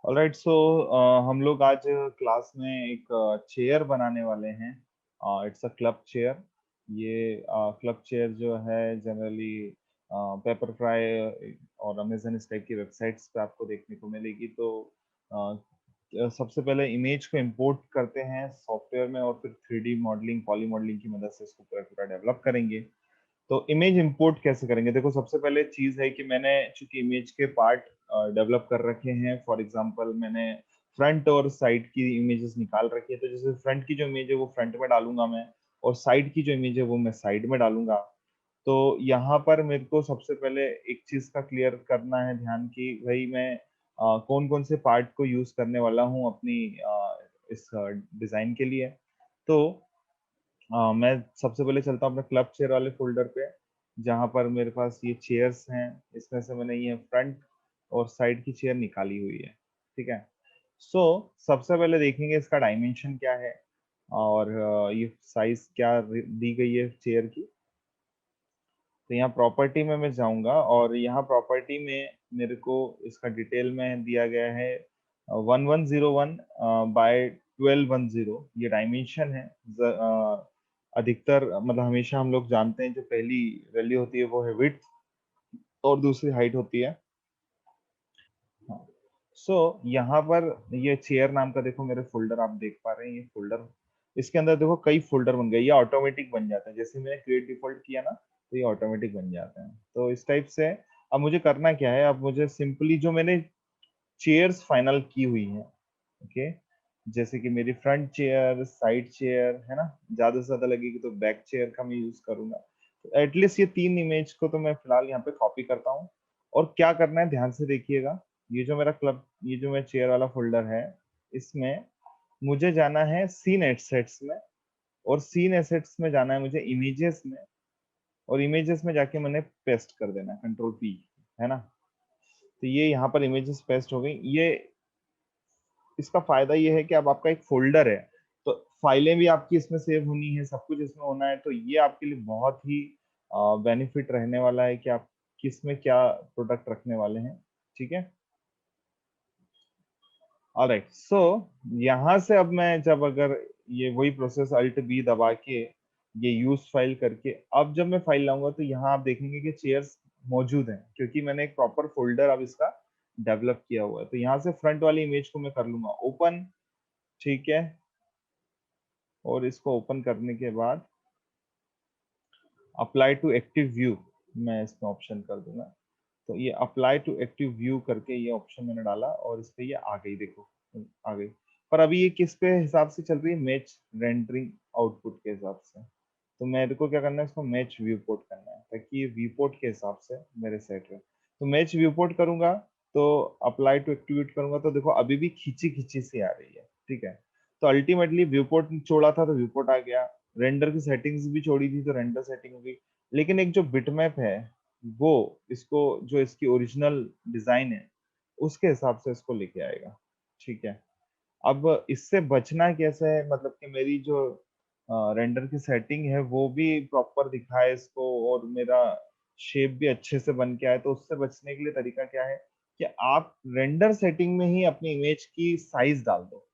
Alright, सो हम लोग आज क्लास में एक चेयर बनाने वाले हैं। It's a club chair. ये क्लब चेयर जो है जनरली पेपर फ्राई और अमेजन इस टाइप की वेबसाइट्स पे आपको देखने को मिलेगी। तो सबसे पहले इमेज को इंपोर्ट करते हैं सॉफ्टवेयर में और फिर 3D मॉडलिंग पॉली मॉडलिंग की मदद से इसको पूरा पूरा डेवलप करेंगे। तो इमेज इंपोर्ट कैसे करेंगे? देखो, सबसे पहले चीज है कि मैंने चूंकि इमेज के पार्ट डेवलप कर रखे हैं। फॉर एग्जांपल, मैंने फ्रंट और साइड की इमेजेस निकाल रखी है। तो जैसे फ्रंट की जो इमेज है वो फ्रंट में डालूंगा मैं, और साइड की जो इमेज है वो मैं साइड में डालूंगा। तो यहाँ पर मेरे को सबसे पहले एक चीज का क्लियर करना है ध्यान की, भाई मैं कौन कौन से पार्ट को यूज करने वाला हूँ अपनी इस डिजाइन के लिए। तो मैं सबसे पहले चलता हूँ अपने क्लब चेयर वाले फोल्डर पे, जहाँ पर मेरे पास ये चेयर्स हैं। इसमें से मैंने ये फ्रंट और साइड की चेयर निकाली हुई है। ठीक है। सो सबसे पहले देखेंगे इसका डायमेंशन क्या है, और ये साइज क्या दी गई है चेयर की। तो यहाँ प्रॉपर्टी में मैं जाऊंगा, और यहाँ प्रॉपर्टी में मेरे को इसका डिटेल में दिया गया है 1101 बाय 1210। ये डायमेंशन है। अधिकतर मतलब हमेशा हम लोग जानते हैं जो पहली वैल्यू होती है वो है विड्थ, और दूसरी हाइट होती है। हाँ। सो यहाँ पर ये चेयर नाम का देखो मेरे फोल्डर आप देख पा रहे हैं। ये फोल्डर, इसके अंदर देखो कई फोल्डर बन गए। ये ऑटोमेटिक बन जाते हैं, जैसे मैंने क्रिएट डिफॉल्ट किया ना, तो ये ऑटोमेटिक बन जाते हैं। तो इस टाइप से अब मुझे करना क्या है, अब मुझे सिंपली जो मैंने चेयर्स फाइनल की हुई है, ओके, जैसे कि मेरी फ्रंट चेयर, साइड चेयर है ना, ज्यादा से ज्यादा लगेगी तो बैक चेयर का मैं यूज करूंगा। तो एटलीस्ट ये तीन इमेज को तो मैं फिलहाल यहाँ पे कॉपी करता हूँ। और क्या करना है ध्यान से देखिएगा। ये जो मेरा क्लब, ये जो मेरा चेयर वाला फोल्डर है, इसमें मुझे जाना है सीन एसेट्स में, और सीन एसेट्स में जाना है मुझे इमेजेस में, और इमेजेस में जाके मैंने पेस्ट कर देना है कंट्रोल पी, है ना। तो ये यहाँ पर इमेजेस पेस्ट हो गई। ये इसका फायदा ये है कि अब आपका एक फोल्डर है, तो फाइलें भी आपकी इसमें सेव होनी है, सब कुछ इसमें होना है। तो ये आपके लिए बहुत ही बेनिफिट रहने वाला है कि आप किस में क्या प्रोडक्ट रखने वाले हैं। ठीक है। ऑलराइट, सो यहाँ से अब मैं जब अगर ये वही प्रोसेस अल्ट बी दबा के ये यूज फाइल करके, अब जब मैं फाइल लाऊंगा तो यहाँ आप देखेंगे कि चेयर्स मौजूद हैं, क्योंकि मैंने एक प्रॉपर फोल्डर अब इसका डेवलप किया हुआ है। तो यहाँ से फ्रंट वाली इमेज को मैं कर लूंगा ओपन। ठीक है। और इसको ओपन करने के बाद अप्लाई टू एक्टिव व्यू मैं इसमें ऑप्शन कर दूंगा। तो ये अप्लाई टू एक्टिव व्यू करके ये ऑप्शन मैंने डाला, और इस पे ये आ गई, देखो आ गई। पर अभी ये किस पे हिसाब से चल रही है? मैच रेंडरिंग आउटपुट के हिसाब से। तो मेरे को क्या करना है, इसको मैच व्यू पोर्ट करना है, ताकि ये व्यू पोर्ट के हिसाब से मेरे सेट रहे। तो मैच व्यू पोर्ट करूंगा, तो अप्लाई टू एक्टिवेट करूंगा, तो देखो अभी भी खींची खींची सी आ रही है। ठीक है। तो अल्टीमेटली व्यू पोर्ट छोड़ा था तो व्यू पोर्ट आ गया, रेंडर की सेटिंग्स भी छोड़ी थी तो रेंडर सेटिंग हो गई। लेकिन एक जो बिटमैप है, वो इसको, जो इसकी ओरिजिनल डिजाइन है उसके हिसाब से इसको लेके आएगा। ठीक है। अब इससे बचना कैसे है, मतलब कि मेरी जो रेंडर की सेटिंग है वो भी प्रॉपर दिखाए इसको, और मेरा शेप भी अच्छे से बन के आए। तो उससे बचने के लिए तरीका क्या है कि आप रेंडर सेटिंग में ही अपनी इमेज की साइज डाल दो,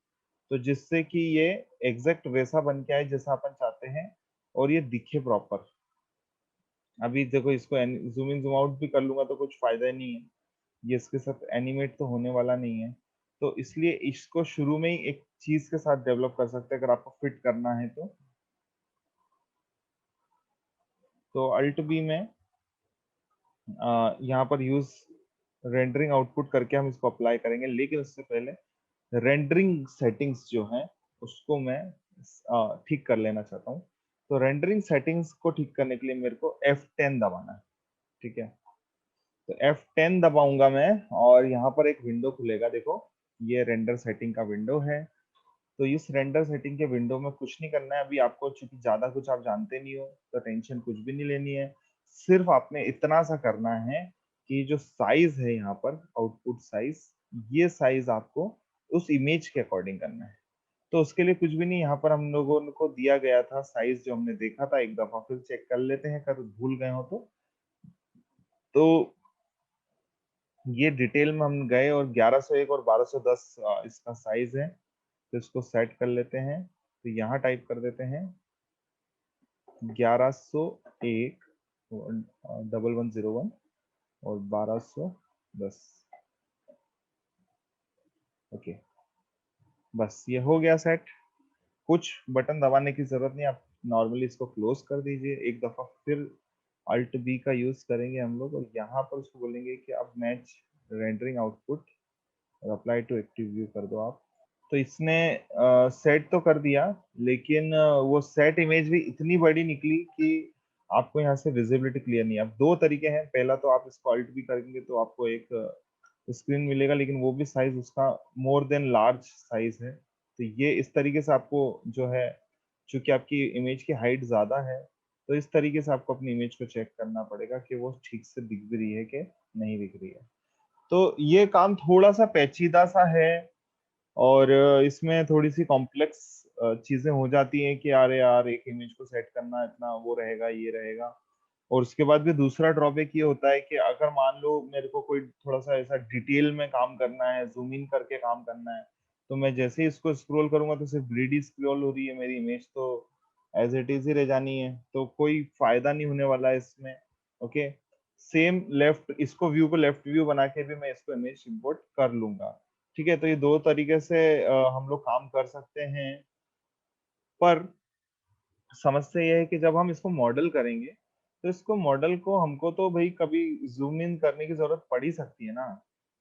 तो जिससे कि ये एग्जैक्ट वैसा बन के आए जैसा अपन चाहते हैं, और ये दिखे प्रॉपर। अभी देखो, इसको जूम इन जूम आउट भी कर लूंगा तो कुछ फायदा ही नहीं है, ये इसके साथ एनिमेट तो होने वाला नहीं है। तो इसलिए इसको शुरू में ही एक चीज के साथ डेवलप कर सकते हैं, अगर आपको फिट करना है तो। अल्ट बी में यहाँ पर यूज रेंडरिंग आउटपुट करके हम इसको अप्लाई करेंगे, लेकिन उससे पहले रेंडरिंग सेटिंग्स जो है उसको मैं ठीक कर लेना चाहता हूँ। तो रेंडरिंग सेटिंग्स को ठीक करने के लिए मेरे को F10 दबाना है। ठीक है। तो F10 दबाऊंगा मैं, और यहाँ पर एक विंडो खुलेगा, देखो ये रेंडर सेटिंग का विंडो है। तो इस रेंडर सेटिंग के विंडो में कुछ नहीं करना है अभी आपको, चूंकि ज्यादा कुछ आप जानते नहीं हो तो टेंशन कुछ भी नहीं लेनी है। सिर्फ आपने इतना सा करना है कि जो साइज है यहाँ पर आउटपुट साइज, ये साइज आपको उस इमेज के अकॉर्डिंग करना है। तो उसके लिए कुछ भी नहीं, यहाँ पर हम लोगों को दिया गया था साइज जो हमने देखा था, एक दफा फिर चेक कर लेते हैं, कर भूल गए हो तो। ये डिटेल में हम गए और 1101 और 1210 इसका साइज है, तो इसको सेट कर लेते हैं। तो यहाँ टाइप कर देते हैं 1101 1101 और 1210। ओके, बस ये हो गया सेट। कुछ बटन दबाने की जरूरत नहीं, आप नॉर्मली इसको क्लोज कर दीजिए। एक दफा फिर अल्ट बी का यूज करेंगे हम लोग और यहाँ पर उसको बोलेंगे कि अब मैच रेंडरिंग आउटपुट और अप्लाई टू एक्टिव व्यू कर दो आप। तो इसने सेट तो कर दिया, लेकिन वो सेट इमेज भी इतनी बड़ी निकली कि आपको यहाँ से विजिबिलिटी क्लियर नहीं है। अब दो तरीके हैं, पहला तो आप इसको अल्ट भी करेंगे तो आपको एक स्क्रीन मिलेगा, लेकिन वो भी साइज उसका मोर देन लार्ज साइज है। तो ये इस तरीके से आपको जो है, चूंकि आपकी इमेज की हाइट ज्यादा है, तो इस तरीके से आपको अपनी इमेज को चेक करना पड़ेगा कि वो ठीक से दिख भी रही है कि नहीं दिख रही है। तो ये काम थोड़ा सा पेचीदा सा है और इसमें थोड़ी सी कॉम्प्लेक्स चीजें हो जाती हैं कि अरे यार एक इमेज को सेट करना इतना वो रहेगा, ये रहेगा। और उसके बाद भी दूसरा ड्रॉबैक ये होता है कि अगर मान लो मेरे को कोई थोड़ा सा ऐसा डिटेल में काम करना है, जूम इन करके काम करना है, तो मैं जैसे ही इसको स्क्रॉल करूंगा तो सिर्फ ग्रीडी स्क्रॉल हो रही है, मेरी इमेज तो एज इट इज ही रह जानी है, तो कोई फायदा नहीं होने वाला है इसमें। ओके, सेम लेफ्ट, इसको व्यू को लेफ्ट व्यू बना के भी मैं इसको इमेज इंपोर्ट कर लूंगा। ठीक है, तो ये दो तरीके से हम लोग काम कर सकते हैं। पर समस्या ये है कि जब हम इसको मॉडल करेंगे, तो इसको मॉडल को हमको तो भाई कभी जूम इन करने की जरूरत पड़ ही सकती है ना।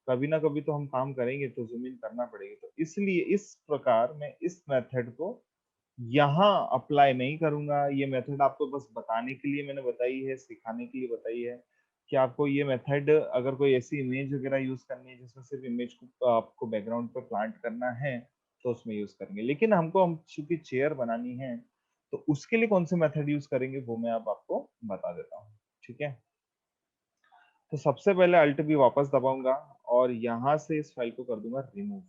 कभी ना कभी तो हम काम करेंगे तो जूम इन करना पड़ेगा, तो इसलिए इस प्रकार मैं इस मेथड को यहाँ अप्लाई नहीं करूंगा। ये मेथड आपको बस बताने के लिए मैंने बताई है, सिखाने के लिए बताई है कि आपको ये मेथड अगर कोई ऐसी इमेज वगैरह यूज करनी है जिसमें सिर्फ इमेज को आपको बैकग्राउंड पर प्लांट करना है, तो उसमें यूज करेंगे। लेकिन हम चूंकि चेयर बनानी है, तो उसके लिए कौन से मेथड यूज करेंगे वो मैं अब आपको बता देता हूँ। ठीक है, तो सबसे पहले अल्ट भी वापस दबाऊंगा और यहाँ से इस फाइल को कर दूंगा रिमूव,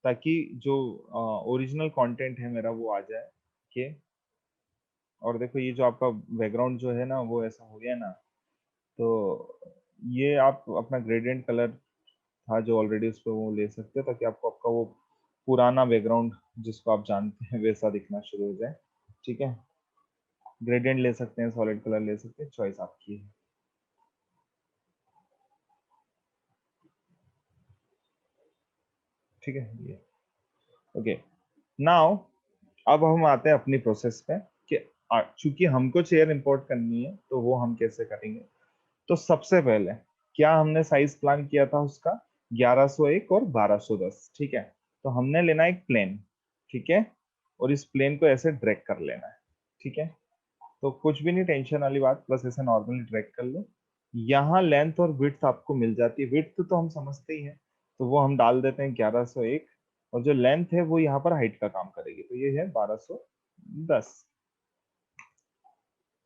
ताकि जो ओरिजिनल कंटेंट है मेरा वो आ जाए। ओके, और देखो ये जो आपका बैकग्राउंड जो है ना वो ऐसा हो गया ना, तो ये आप अपना ग्रेडियंट कलर था जो ऑलरेडी उस पर वो ले सकते हो, ताकि आपको आपका वो पुराना बैकग्राउंड जिसको आप जानते हैं वैसा दिखना शुरू हो जाए। ठीक है, ग्रेडियंट ले सकते हैं, सॉलिड कलर ले सकते हैं, चॉइस आपकी है। ठीक है, ये ओके। नाउ अब हम आते हैं अपनी प्रोसेस पे कि चूंकि हमको चेयर इंपोर्ट करनी है तो वो हम कैसे करेंगे। तो सबसे पहले क्या हमने साइज प्लान किया था उसका 1101 और 1210। ठीक है, तो हमने लेना एक प्लेन। ठीक है, और इस प्लेन को ऐसे ड्रैग कर लेना है। ठीक है, तो कुछ भी नहीं टेंशन वाली बात, बस ऐसे नॉर्मली ड्रैग कर लो। यहाँ लेंथ और विड्थ आपको मिल जाती है। विड्थ तो हम समझते ही हैं, तो वो हम डाल देते हैं 1101, और जो लेंथ है वो यहाँ पर हाइट का काम करेगी, तो ये है 1210।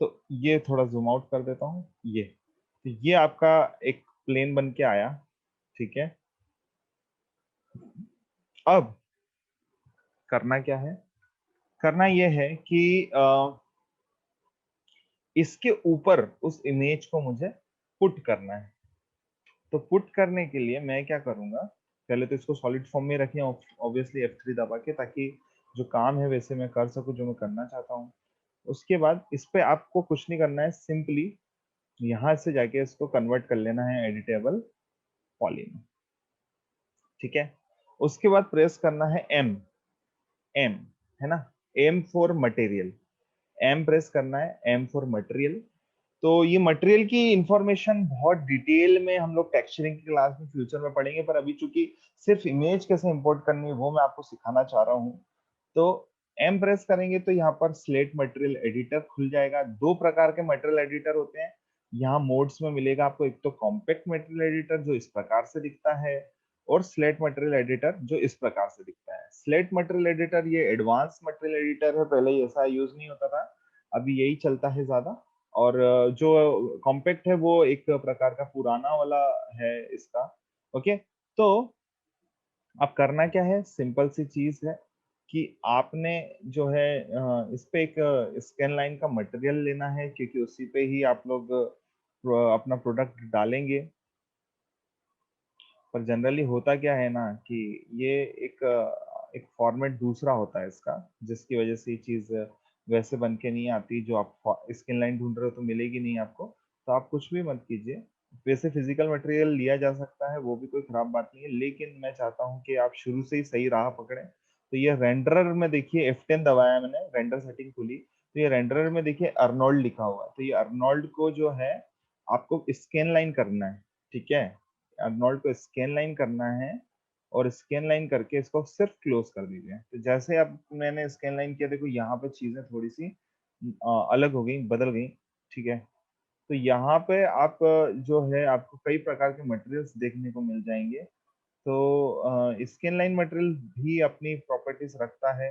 तो ये थोड़ा जूम आउट कर देता हूँ, ये तो ये आपका एक प्लेन बन के आया। ठीक है, अब करना क्या है, करना ये है कि इसके ऊपर उस इमेज को मुझे पुट करना है। तो पुट करने के लिए मैं क्या करूंगा, पहले तो इसको सॉलिड फॉर्म में रखें ऑब्वियसली F3 दबा के, ताकि जो काम है वैसे मैं कर सकूं जो मैं करना चाहता हूँ। उसके बाद इस पे आपको कुछ नहीं करना है, सिंपली यहाँ से जाके इसको कन्वर्ट कर लेना है एडिटेबल पॉली। ठीक है, उसके बाद प्रेस करना है एम। एम है ना, M for material. M press करना है, एम फॉर मटेरियल। तो ये मटेरियल की इंफॉर्मेशन बहुत डिटेल में हम लोग टेक्सचरिंग की क्लास में फ्यूचर में पढ़ेंगे, पर अभी चूंकि सिर्फ इमेज कैसे इंपोर्ट करनी है वो मैं आपको सिखाना चाह रहा हूँ। तो एम प्रेस करेंगे तो यहाँ पर स्लेट मटेरियल एडिटर खुल जाएगा। दो प्रकार के मटेरियल एडिटर होते हैं यहाँ मोड्स में मिलेगा आपको, एक तो कॉम्पैक्ट मटेरियल एडिटर जो इस प्रकार से दिखता है, और स्लेट मटेरियल एडिटर जो इस प्रकार से दिखता है। स्लेट मटेरियल एडिटर ये एडवांस मटेरियल एडिटर है, पहले ऐसा यूज नहीं होता था, अभी यही चलता है ज्यादा। और जो कॉम्पैक्ट है वो एक प्रकार का पुराना वाला है इसका। ओके, तो अब करना क्या है, सिंपल सी चीज है कि आपने जो है इस पे एक स्कैन लाइन का मटेरियल लेना है, क्योंकि उसी पे ही आप लोग अपना प्रोडक्ट डालेंगे। पर जनरली होता क्या है ना कि ये एक फॉर्मेट दूसरा होता है इसका, जिसकी वजह से ये चीज़ वैसे बन के नहीं आती। जो आप स्किन लाइन ढूंढ रहे हो तो मिलेगी नहीं आपको, तो आप कुछ भी मत कीजिए। वैसे फिजिकल मटेरियल लिया जा सकता है, वो भी कोई खराब बात नहीं है, लेकिन मैं चाहता हूँ कि आप शुरू से ही सही राह पकड़ें। तो ये रेंडरर में देखिए F10 दबाया मैंने, रेंडर सेटिंग खुली, तो ये रेंडरर में देखिए अर्नोल्ड लिखा हुआ है। तो ये अर्नोल्ड को जो है आपको स्कैन लाइन करना है, ठीक है। अर्नोल्ड को स्कैन लाइन करना है, और स्कैन लाइन करके इसको सिर्फ क्लोज कर दीजिए। तो जैसे अब मैंने स्कैन लाइन किया, देखो यहाँ पे चीजें थोड़ी सी अलग हो गई, बदल गई, ठीक है। तो यहाँ पे आप जो है आपको कई प्रकार के मटेरियल्स देखने को मिल जाएंगे। तो स्कैन लाइन मटेरियल भी अपनी प्रॉपर्टीज रखता है।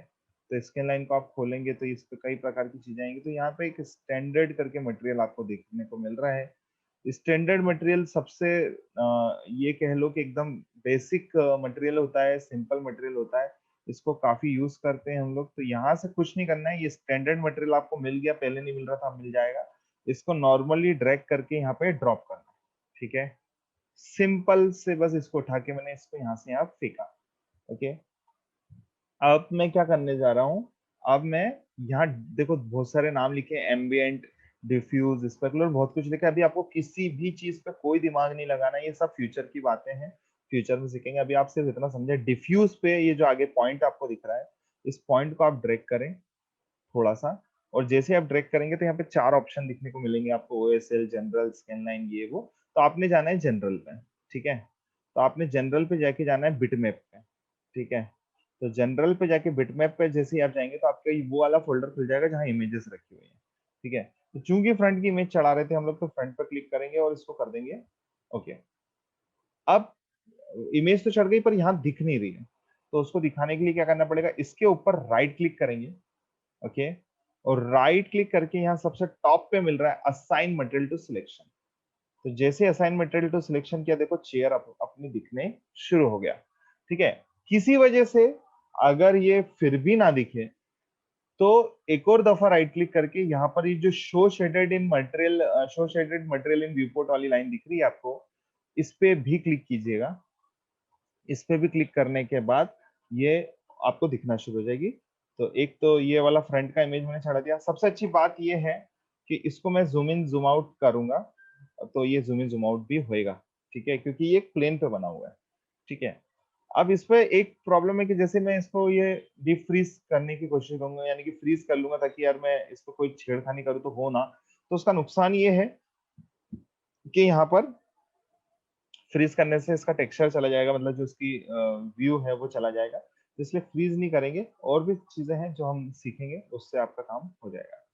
तो स्कैन लाइन को आप खोलेंगे तो इस पे कई प्रकार की चीजें आएंगी। तो यहाँ पे एक स्टैंडर्ड करके मटेरियल आपको देखने को मिल रहा है। स्टैंडर्ड मटेरियल सबसे ये कह लो कि एकदम बेसिक मटेरियल होता है, सिंपल मटेरियल होता है, इसको काफी यूज करते हैं हम लोग। तो यहाँ से कुछ नहीं करना है, ये स्टैंडर्ड मटेरियल आपको मिल गया, पहले नहीं मिल रहा था, अब मिल जाएगा। इसको नॉर्मली ड्रैग करके यहाँ पे ड्रॉप करना है, ठीक है। सिंपल से बस इसको उठा के मैंने इसको यहाँ से यहाँ फेंका, ओके। अब मैं क्या करने जा रहा हूँ, अब मैं यहाँ देखो बहुत सारे नाम लिखे, एम्बिएंट, डिफ्यूज, स्पेकुलर, बहुत कुछ लिखा है। अभी आपको किसी भी चीज पे कोई दिमाग नहीं लगाना, ये सब फ्यूचर की बातें हैं, फ्यूचर में सीखेंगे। अभी आप सिर्फ इतना समझे, डिफ्यूज पे ये जो आगे पॉइंट आपको दिख रहा है, इस पॉइंट को आप ड्रैग करें थोड़ा सा, और जैसे आप ड्रैग करेंगे तो यहाँ पे 4 ऑप्शन दिखने को मिलेंगे आपको, ओएसएल, जनरल, स्कैन लाइन, ये वो। तो आपने जाना है जनरल पे, ठीक है। तो आपने जनरल पे जाके जाना है बिटमैप पे, ठीक है। तो जनरल पे जाके बिटमैप पे जैसे ही आप जाएंगे तो आपका ये वो वाला फोल्डर खुल जाएगा जहाँ इमेजेस रखी हुई है, ठीक है। तो चूंकि फ्रंट की इमेज चढ़ा रहे थे हम लोग, तो फ्रंट पर क्लिक करेंगे और इसको कर देंगे ओके। अब इमेज तो चढ़ गई पर यहाँ दिख नहीं रही है, तो उसको दिखाने के लिए क्या करना पड़ेगा, इसके ऊपर राइट क्लिक करेंगे, ओके। और राइट क्लिक करके यहाँ सबसे टॉप पे मिल रहा है असाइन मटेरियल टू सिलेक्शन। तो जैसे असाइन मटेरियल टू सिलेक्शन किया, देखो चेयर अपनी दिखने शुरू हो गया, ठीक है। किसी वजह से अगर ये फिर भी ना दिखे, तो एक और दफा राइट क्लिक करके यहाँ पर ये जो show shaded in material, show shaded material in viewport वाली लाइन दिख रही है आपको, इस पे भी क्लिक कीजिएगा। इस पे भी क्लिक करने के बाद ये आपको दिखना शुरू हो जाएगी। तो एक तो ये वाला फ्रंट का इमेज मैंने चढ़ा दिया। सबसे अच्छी बात ये है कि इसको मैं जूम इन जूम आउट करूंगा तो ये जूम इन जूम आउट भी होएगा, ठीक है, क्योंकि ये एक प्लेन पे बना हुआ है, ठीक है। अब इस पे एक प्रॉब्लम है कि जैसे मैं इसको ये डीप फ्रीज करने की कोशिश करूंगा, यानी कि फ्रीज कर लूंगा ताकि यार मैं इसको कोई छेड़खानी करूँ तो हो ना, तो उसका नुकसान ये है कि यहाँ पर फ्रीज करने से इसका टेक्सचर चला जाएगा, मतलब जो उसकी व्यू है वो चला जाएगा। तो इसलिए फ्रीज नहीं करेंगे, और भी चीजें हैं जो हम सीखेंगे, उससे आपका काम हो जाएगा,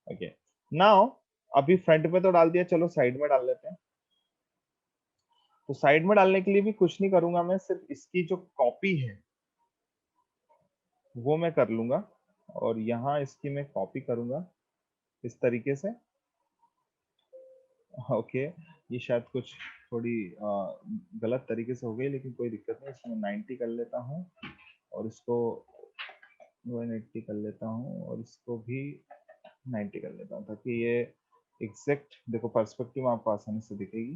ओके। नाउ अभी फ्रंट में तो डाल दिया, चलो साइड में डाल लेते हैं। तो साइड में डालने के लिए भी कुछ नहीं करूंगा, मैं सिर्फ इसकी जो कॉपी है वो मैं कर लूंगा, और यहाँ इसकी मैं कॉपी करूंगा इस तरीके से, ओके। ये शायद कुछ थोड़ी गलत तरीके से हो गई, लेकिन कोई दिक्कत नहीं, इसको मैं 90 कर लेता हूँ, और इसको 180 कर लेता हूँ, और इसको भी 90 कर लेता हूँ, ताकि ये एग्जैक्ट देखो पर्सपेक्टिव आपको आसानी से दिखेगी,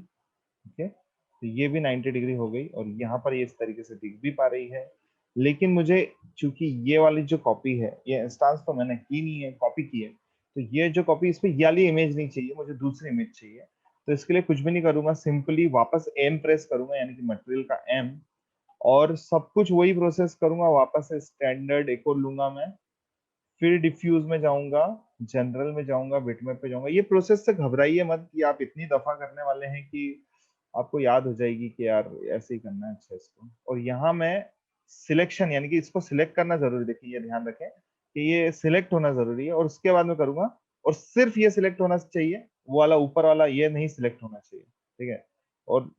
ओके। तो ये भी 90 डिग्री हो गई, और यहाँ पर ये इस तरीके से दिख भी पा रही है। लेकिन मुझे चूंकि ये वाली जो कॉपी है, ये इंस्टांस तो मैंने की नहीं है, कॉपी की है, तो ये जो कॉपी, इस पे ये वाली इमेज नहीं चाहिए, मुझे दूसरी इमेज चाहिए। तो इसके लिए कुछ भी नहीं करूंगा, सिंपली वापस एम प्रेस करूंगा, यानी कि मटेरियल का एम, और सब कुछ वही प्रोसेस करूंगा, वापस से स्टैंडर्ड एक और लूंगा मैं, फिर डिफ्यूज में जाऊंगा, जनरल में जाऊंगा, बिटमैप पे जाऊंगा। ये प्रोसेस से घबराइए मत कि आप इतनी दफा करने वाले हैं कि आपको याद हो जाएगी कि यार ऐसे ही करना है, अच्छा इसको। और यहाँ मैं सिलेक्शन, यानी कि इसको सिलेक्ट करना जरूरी, देखिए ये ध्यान रखें कि ये सिलेक्ट होना जरूरी है, और उसके बाद मैं करूंगा, और सिर्फ ये सिलेक्ट होना चाहिए, वो वाला ऊपर वाला ये नहीं सिलेक्ट होना चाहिए, ठीक है। और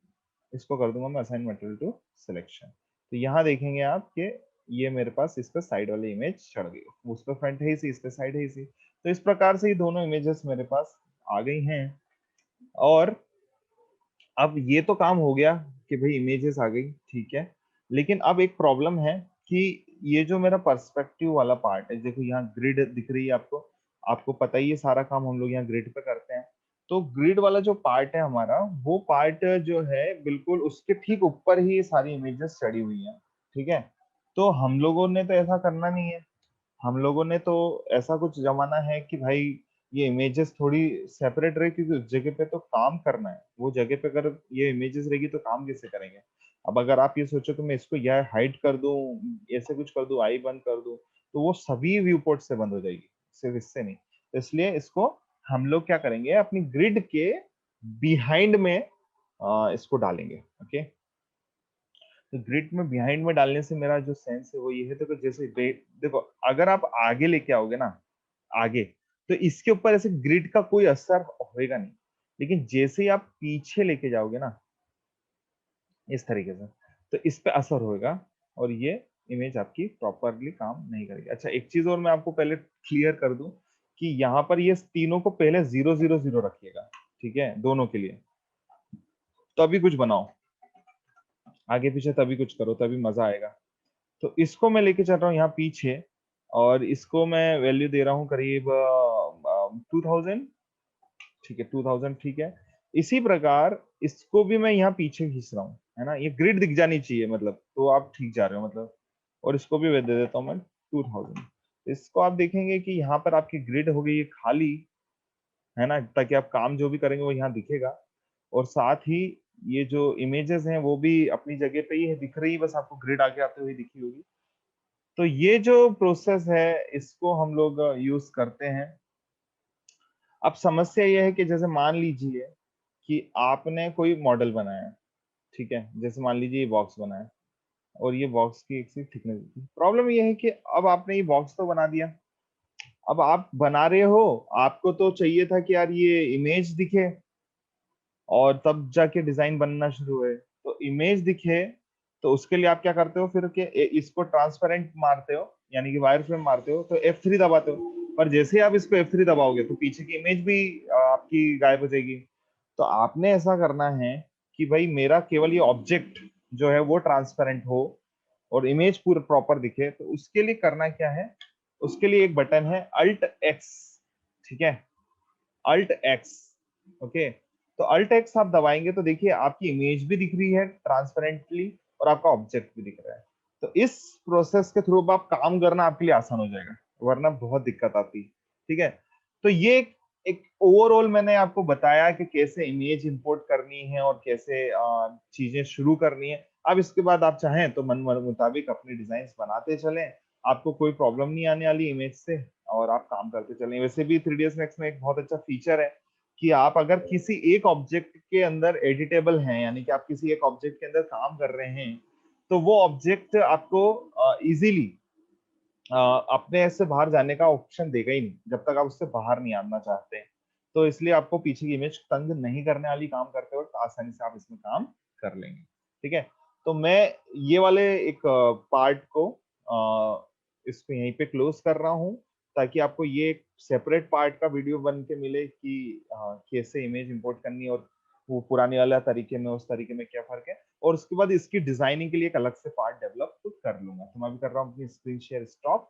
इसको कर दूंगा मैं असाइन मटेरियल टू सिलेक्शन। तो यहाँ देखेंगे आप कि ये मेरे पास इस पे साइड वाली इमेज चढ़ गई, उस पे फ्रंट है इसी, इस पे साइड है इसी। तो इस प्रकार से ये दोनों इमेजेस मेरे पास आ गई हैं। और अब ये तो काम हो गया कि भाई इमेजेस आ गई, ठीक है। लेकिन अब एक प्रॉब्लम है कि ये जो मेरा पर्सपेक्टिव वाला पार्ट है, देखो यहाँ ग्रिड दिख रही है आपको, आपको पता ही है सारा काम हम लोग यहाँ ग्रिड पे करते हैं। तो ग्रिड वाला जो पार्ट है हमारा, वो पार्ट जो है बिल्कुल उसके ठीक ऊपर ही ये सारी इमेजेस चढ़ी हुई हैं, ठीक है। तो हम लोगों ने तो ऐसा करना नहीं है, हम लोगों ने तो ऐसा कुछ जमाना है कि भाई ये इमेजेस थोड़ी सेपरेट रहे, क्योंकि उस जगह पे तो काम करना है। वो जगह पे अगर ये इमेजेस रहेगी तो काम कैसे करेंगे। अब अगर आप ये सोचो कि मैं इसको यह हाइड कर दूं, ऐसे कुछ कर दूं, आई बंद कर दूं, तो वो सभी व्यू पोर्ट से बंद हो जाएगी, सिर्फ इससे नहीं। तो इसलिए इसको हम लोग क्या करेंगे, अपनी ग्रिड के बिहाइंड में इसको डालेंगे। ओके, तो ग्रिड में बिहाइंड में डालने से मेरा जो सेंस है वो ये है, देखो जैसे देखो अगर आप आगे लेके आओगे ना, आगे, तो इसके ऊपर ऐसे ग्रिड का कोई असर होएगा नहीं। लेकिन जैसे ही आप पीछे लेके जाओगे ना, इस तरीके से, तो इस पे असर होएगा, और ये इमेज आपकी प्रॉपरली काम नहीं करेगी। अच्छा, एक चीज और मैं आपको पहले क्लियर कर दूं कि यहाँ पर ये तीनों को पहले 0 0 0 रखिएगा, ठीक है, दोनों के लिए। तभी कुछ बनाओ, आगे पीछे तभी कुछ करो, तभी मजा आएगा। तो इसको मैं लेके चल रहा हूँ यहाँ पीछे, और इसको मैं वैल्यू दे रहा हूँ करीब 2000, ठीक है, 2000, ठीक है। इसी प्रकार इसको भी मैं यहाँ पीछे खींच रहा हूँ, है ना, ये ग्रिड दिख जानी चाहिए मतलब, तो आप ठीक जा रहे हो मतलब। और इसको भी दे देता हूँ मैं 2000। इसको आप देखेंगे कि यहाँ पर आपकी ग्रिड हो गई है खाली, है ना, ताकि आप काम जो भी करेंगे वो यहाँ दिखेगा। और साथ ही ये जो इमेजेस हैं वो भी अपनी जगह पे ही है, दिख रही है, बस आपको ग्रिड आगे आते हुए दिखी होगी। तो ये जो प्रोसेस है इसको हम लोग यूज करते हैं। अब समस्या ये है कि जैसे मान लीजिए कि आपने कोई मॉडल बनाया, ठीक है, जैसे मान लीजिए ये बॉक्स बनाया, और ये बॉक्स की एक सी थिकनेस थी। प्रॉब्लम ये है कि अब आपने ये बॉक्स तो बना दिया, अब आप बना रहे हो, आपको तो चाहिए था कि यार ये इमेज दिखे, और तब जाके डिजाइन बनना शुरू हुए। तो इमेज दिखे, तो उसके लिए आप क्या करते हो फिर कि इसको ट्रांसपेरेंट मारते हो, यानी कि वायर फ्रेम मारते हो, तो F3 दबाते हो। पर जैसे ही आप इसको F3 दबाओगे तो पीछे की इमेज भी आपकी गायब हो जाएगी। तो आपने ऐसा करना है कि भाई मेरा केवल ये ऑब्जेक्ट जो है वो ट्रांसपेरेंट हो, और इमेज पूरा प्रॉपर दिखे। तो उसके लिए करना क्या है, उसके लिए एक बटन है अल्ट एक्स, ठीक है, अल्ट एक्स। ओके, तो अल्ट एक्स आप दबाएंगे तो देखिए आपकी इमेज भी दिख रही है ट्रांसपेरेंटली, और आपका ऑब्जेक्ट भी दिख रहा है। तो इस प्रोसेस के थ्रू आप काम करना आपके लिए आसान हो जाएगा, वरना बहुत दिक्कत आती, ठीक है। तो ये एक ओवरऑल मैंने आपको बताया कि कैसे इमेज इंपोर्ट करनी है और कैसे चीजें शुरू करनी है। अब इसके बाद आप चाहें तो मन मुताबिक अपने डिजाइन बनाते चलें, आपको कोई प्रॉब्लम नहीं आने वाली इमेज से, और आप काम करते चलें। वैसे भी 3ds Max में एक बहुत अच्छा फीचर है कि आप अगर किसी एक ऑब्जेक्ट के अंदर एडिटेबल हैं, यानी कि आप किसी एक ऑब्जेक्ट के अंदर काम कर रहे हैं, तो वो ऑब्जेक्ट आपको इजीली अपने से बाहर जाने का ऑप्शन देगा ही नहीं, जब तक आप उससे बाहर नहीं आना चाहते हैं। तो इसलिए आपको पीछे की इमेज तंग नहीं करने वाली, काम करते वक्त आसानी से आप इसमें काम कर लेंगे, ठीक है। तो मैं ये वाले एक पार्ट को इसको यहीं पे क्लोज कर रहा हूँ, ताकि आपको ये एक सेपरेट पार्ट का वीडियो बन के मिले कि कैसे इमेज इंपोर्ट करनी है, और वो पुराने वाला तरीके में उस तरीके में क्या फर्क है। और उसके बाद इसकी डिजाइनिंग के लिए एक अलग से पार्ट डेवलप कर लूंगा। तो मैं भी कर रहा हूँ अपनी स्क्रीन शेयर स्टॉप।